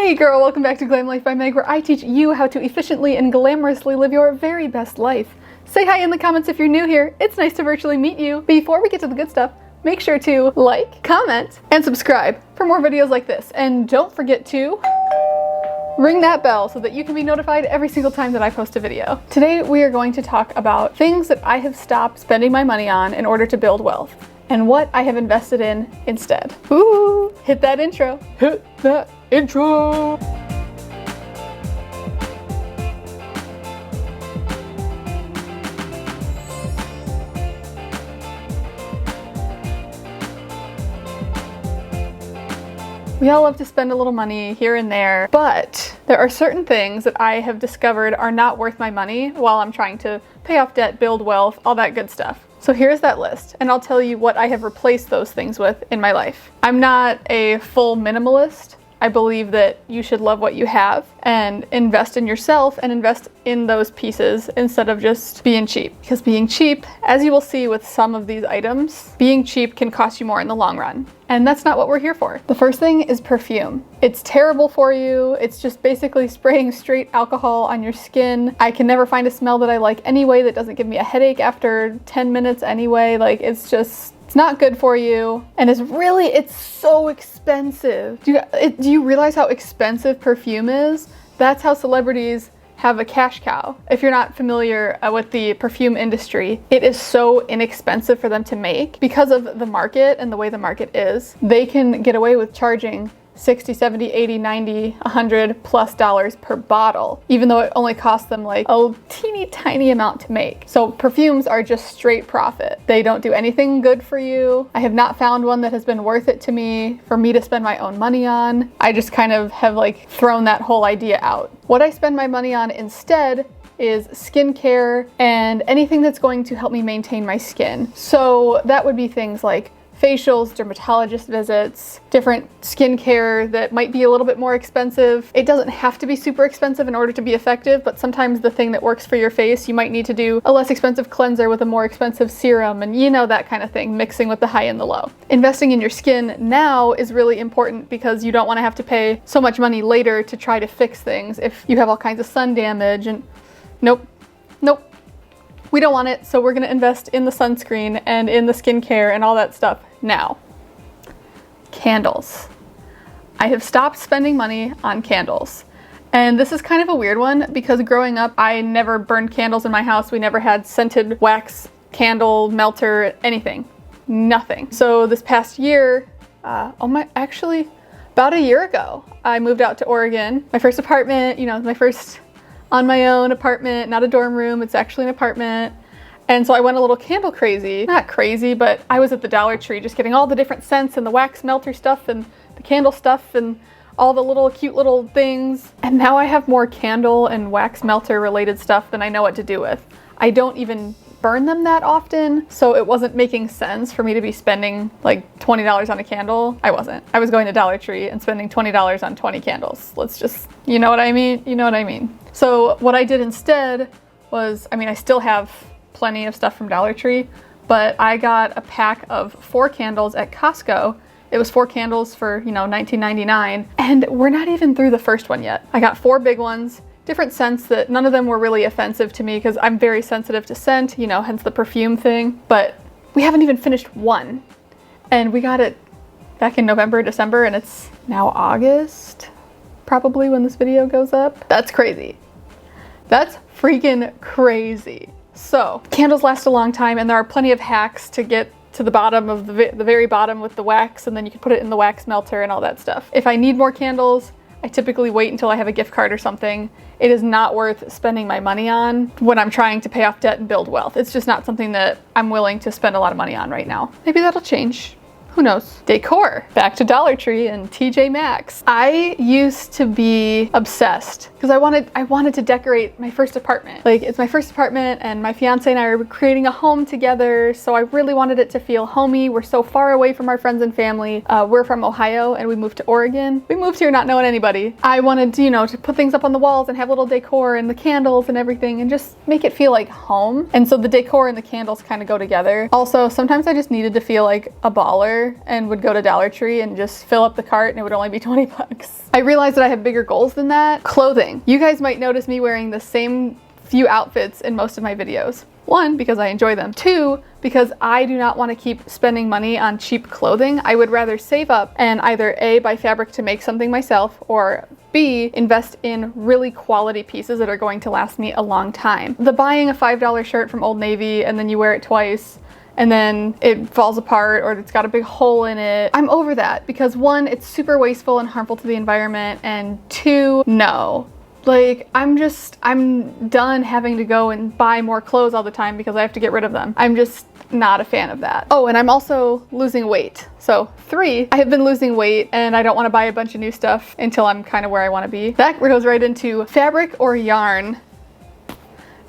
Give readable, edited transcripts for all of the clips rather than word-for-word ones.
Hey girl, welcome back to Glam Life by Meg, where I teach you how to efficiently and glamorously live your very best life. Say hi in the comments if you're new here. It's nice to virtually meet you. Before we get to the good stuff, make sure to like, comment, and subscribe for more videos like this. And don't forget to ring that bell so that you can be notified every single time that I post a video. Today we are going to talk about things that I have stopped spending my money on in order to build wealth, and what I have invested in instead. Ooh, hit that intro. Hit that intro. We all love to spend a little money here and there, but there are certain things that I have discovered are not worth my money while I'm trying to pay off debt, build wealth, all that good stuff. So here's that list, and I'll tell you what I have replaced those things with in my life. I'm not a full minimalist. I believe that you should love what you have and invest in yourself and invest in those pieces instead of just being cheap. Because being cheap, as you will see with some of these items, being cheap can cost you more in the long run. And that's not what we're here for. The first thing is perfume. It's terrible for you. It's just basically spraying straight alcohol on your skin. I can never find a smell that I like anyway that doesn't give me a headache after 10 minutes anyway. Like, it's not good for you, and it's so expensive. Do you realize how expensive perfume is? That's how celebrities have a cash cow. If you're not familiar with the perfume industry, it is so inexpensive for them to make because of the market and the way the market is. They can get away with charging $60, $70, $80, $90, $100+ per bottle, even though it only costs them like a teeny tiny amount to make. So perfumes are just straight profit. They don't do anything good for you. I have not found one that has been worth it to me for me to spend my own money on. I just kind of have like thrown that whole idea out. What I spend my money on instead is skincare and anything that's going to help me maintain my skin. So that would be things like facials, dermatologist visits, different skincare that might be a little bit more expensive. It doesn't have to be super expensive in order to be effective, but sometimes the thing that works for your face, you might need to do a less expensive cleanser with a more expensive serum, and you know, that kind of thing, mixing with the high and the low. Investing in your skin now is really important because you don't want to have to pay so much money later to try to fix things if you have all kinds of sun damage. And nope. We don't want it, so we're gonna invest in the sunscreen and in the skincare and all that stuff now. Candles. I have stopped spending money on candles. And this is kind of a weird one because growing up, I never burned candles in my house. We never had scented wax, candle, melter, anything. Nothing. So this past year, actually about a year ago, I moved out to Oregon. My first apartment, my first on my own apartment, not a dorm room, it's actually an apartment. And so I went a little candle crazy. Not crazy, but I was at the Dollar Tree just getting all the different scents and the wax melter stuff and the candle stuff and all the little cute little things. And now I have more candle and wax melter related stuff than I know what to do with. I don't even burn them that often, so it wasn't making sense for me to be spending like $20 on a candle. I wasn't. I was going to Dollar Tree and spending $20 on 20 candles. Let's just, you know what I mean? You know what I mean. So what I did instead was, I still have plenty of stuff from Dollar Tree, but I got a pack of 4 candles at Costco. It was 4 candles for, $19.99, and we're not even through the first one yet. I got 4 big ones, different scents that none of them were really offensive to me because I'm very sensitive to scent, hence the perfume thing. But we haven't even finished one. And we got it back in November, December, and it's now August, probably when this video goes up. That's crazy. That's freaking crazy. So candles last a long time, and there are plenty of hacks to get to the bottom of the very bottom with the wax, and then you can put it in the wax melter and all that stuff. If I need more candles, I typically wait until I have a gift card or something. It is not worth spending my money on when I'm trying to pay off debt and build wealth. It's just not something that I'm willing to spend a lot of money on right now. Maybe that'll change. Who knows? Decor. Back to Dollar Tree and TJ Maxx. I used to be obsessed because I wanted to decorate my first apartment. Like, it's my first apartment and my fiance and I are creating a home together, so I really wanted it to feel homey. We're so far away from our friends and family. We're from Ohio and we moved to Oregon. We moved here not knowing anybody. I wanted to put things up on the walls and have little decor and the candles and everything and just make it feel like home. And so the decor and the candles kind of go together. Also, sometimes I just needed to feel like a baller $1 and would go to Dollar Tree and just fill up the cart and it would only be 20 bucks. I realized that I have bigger goals than that. Clothing. You guys might notice me wearing the same few outfits in most of my videos. 1, because I enjoy them. 2, because I do not want to keep spending money on cheap clothing. I would rather save up and either A, buy fabric to make something myself, or B, invest in really quality pieces that are going to last me a long time. The buying a $5 shirt from Old Navy and then you wear it twice and then it falls apart or it's got a big hole in it. I'm over that because 1, it's super wasteful and harmful to the environment, and 2, no. Like, I'm done having to go and buy more clothes all the time because I have to get rid of them. I'm just not a fan of that. Oh, and I'm also losing weight. So 3, I have been losing weight and I don't want to buy a bunch of new stuff until I'm kind of where I want to be. That goes right into fabric or yarn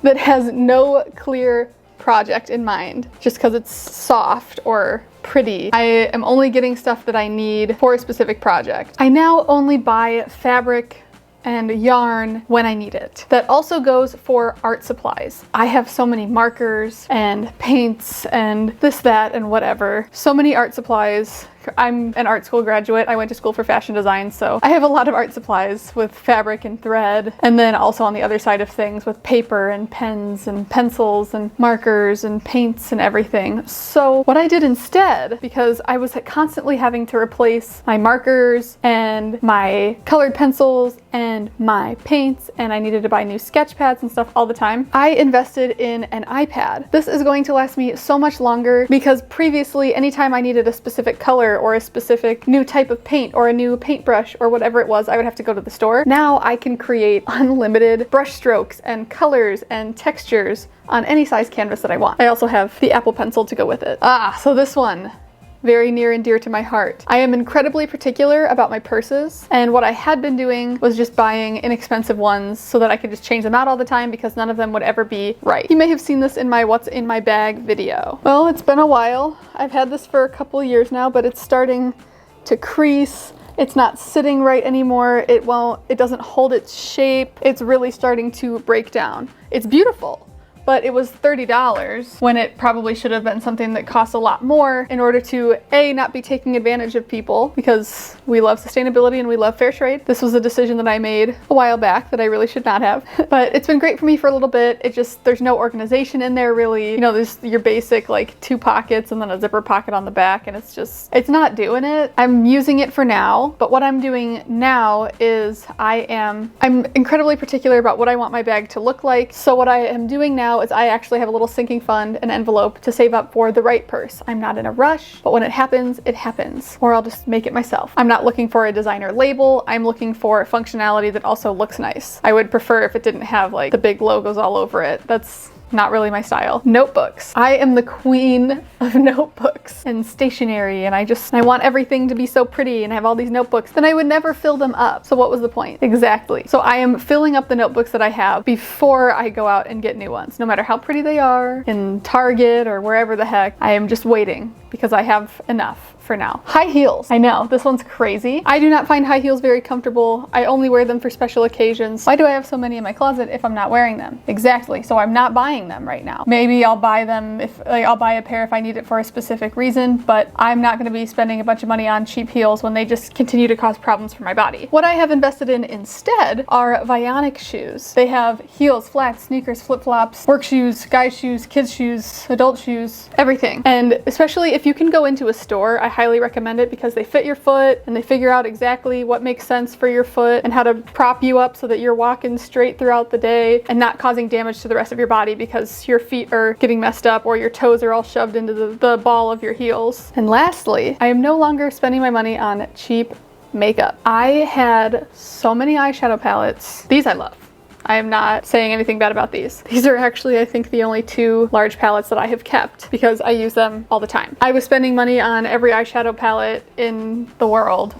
that has no clear project in mind just because it's soft or pretty. I am only getting stuff that I need for a specific project. I now only buy fabric and yarn when I need it. That also goes for art supplies. I have so many markers and paints and this, that, and whatever. So many art supplies. I'm an art school graduate. I went to school for fashion design, so I have a lot of art supplies with fabric and thread. And then also on the other side of things with paper and pens and pencils and markers and paints and everything. So what I did instead, because I was constantly having to replace my markers and my colored pencils and my paints, and I needed to buy new sketch pads and stuff all the time, I invested in an iPad. This is going to last me so much longer because previously, anytime I needed a specific color or a specific new type of paint or a new paintbrush or whatever it was, I would have to go to the store. Now I can create unlimited brush strokes and colors and textures on any size canvas that I want. I also have the Apple Pencil to go with it. So this one, very near and dear to my heart. I am incredibly particular about my purses, and what I had been doing was just buying inexpensive ones so that I could just change them out all the time because none of them would ever be right. You may have seen this in my what's in my bag video. Well, it's been a while. I've had this for a couple of years now, but it's starting to crease. It's not sitting right anymore. It doesn't hold its shape. It's really starting to break down. It's beautiful, but it was $30 when it probably should have been something that costs a lot more in order to A, not be taking advantage of people because we love sustainability and we love fair trade. This was a decision that I made a while back that I really should not have, but it's been great for me for a little bit. There's no organization in there really. You know, there's your basic like 2 pockets and then a zipper pocket on the back, and it's not doing it. I'm using it for now, but what I'm doing now is I'm incredibly particular about what I want my bag to look like. So what I am doing now is I actually have a little sinking fund, an envelope to save up for the right purse. I'm not in a rush, but when it happens, or I'll just make it myself. I'm not looking for a designer label. I'm looking for functionality that also looks nice. I would prefer if it didn't have like the big logos all over it. That's not really my style. Notebooks. I am the queen of notebooks and stationery, and I want everything to be so pretty and I have all these notebooks. Then I would never fill them up. So what was the point? Exactly. So I am filling up the notebooks that I have before I go out and get new ones. No matter how pretty they are in Target or wherever the heck, I am just waiting because I have enough for now. High heels. I know, this one's crazy. I do not find high heels very comfortable. I only wear them for special occasions. Why do I have so many in my closet if I'm not wearing them? Exactly. So I'm not buying them right now. Maybe I'll buy them I'll buy a pair if I need it for a specific reason, but I'm not going to be spending a bunch of money on cheap heels when they just continue to cause problems for my body. What I have invested in instead are Vionic shoes. They have heels, flats, sneakers, flip-flops, work shoes, guy shoes, kids shoes, adult shoes, everything. And especially if you can go into a store, I highly recommend it because they fit your foot and they figure out exactly what makes sense for your foot and how to prop you up so that you're walking straight throughout the day and not causing damage to the rest of your body because your feet are getting messed up or your toes are all shoved into the ball of your heels. And lastly, I am no longer spending my money on cheap makeup. I had so many eyeshadow palettes. These I love. I am not saying anything bad about these. These are actually, I think, the only 2 large palettes that I have kept because I use them all the time. I was spending money on every eyeshadow palette in the world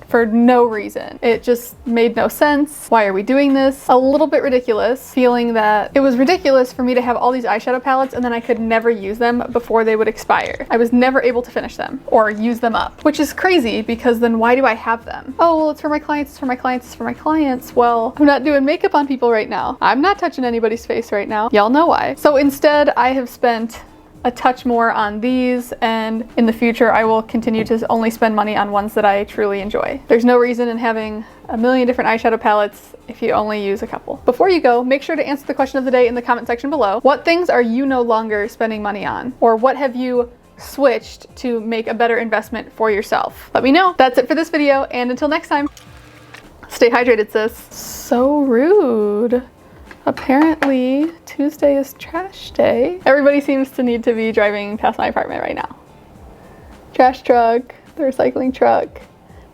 for no reason. It just made no sense. Why are we doing this? A little bit ridiculous, feeling that it was ridiculous for me to have all these eyeshadow palettes and then I could never use them before they would expire. I was never able to finish them or use them up, which is crazy because then why do I have them? Oh, well, it's for my clients, it's for my clients, it's for my clients. Well, I'm not doing makeup on people right now. I'm not touching anybody's face right now. Y'all know why. So instead, I have spent a touch more on these, and in the future I will continue to only spend money on ones that I truly enjoy. There's no reason in having a million different eyeshadow palettes if you only use a couple. Before you go, make sure to answer the question of the day in the comment section below. What things are you no longer spending money on? Or what have you switched to make a better investment for yourself? Let me know. That's it for this video, and until next time, stay hydrated, sis. So rude. Apparently, Tuesday is trash day. Everybody seems to need to be driving past my apartment right now. Trash truck, the recycling truck,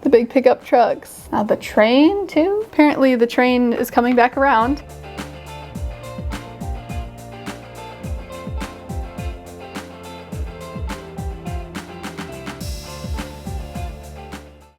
the big pickup trucks. Now the train too. Apparently the train is coming back around.